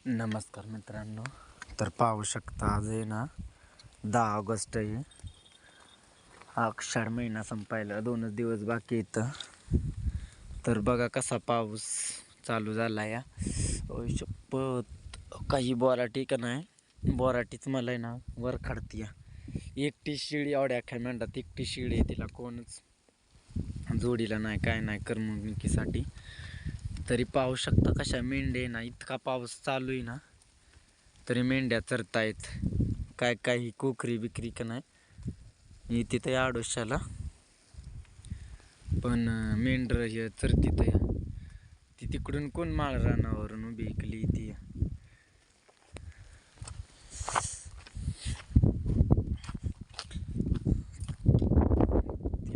नमस्कार मित्रांनो. तर पाहू शकता आज आहे ना 10 ऑगस्ट आहे. आषाढ महिना संपायला 2च दिवस बाकी येतं. तर बघा कसा पाऊस चालू झाला या शपथ. काही बोराटी का नाही, बोराटीच मला आहे ना वर काढती. एकटी शिळी आवड्या काय म्हणतात, एकटी शिळी तिला कोणच जोडीला नाही, काय नाही करमणुकीसाठी. तरी पाहू शकता कशा मेंढे ना, इतका पाऊस चालू आहे ना तरी मेंढ्या चरतायत. काय काही कोकरी बिकरी का नाही तिथे आडोशाला, पण मेंढर हे चरतीत या. ती तिकडून कोण माळ रानावरून उभी इकली ती.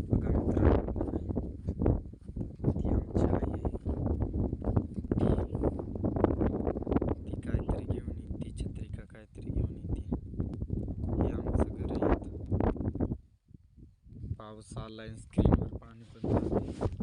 बघा मित्रांनो, ती आमची आई आहे. ती काहीतरी घेऊन येते, छत्री का काहीतरी घेऊन येते. हे आमचं घर आहे. पाऊस आलाय, स्क्रीनवर पाणी पण चालू आहे.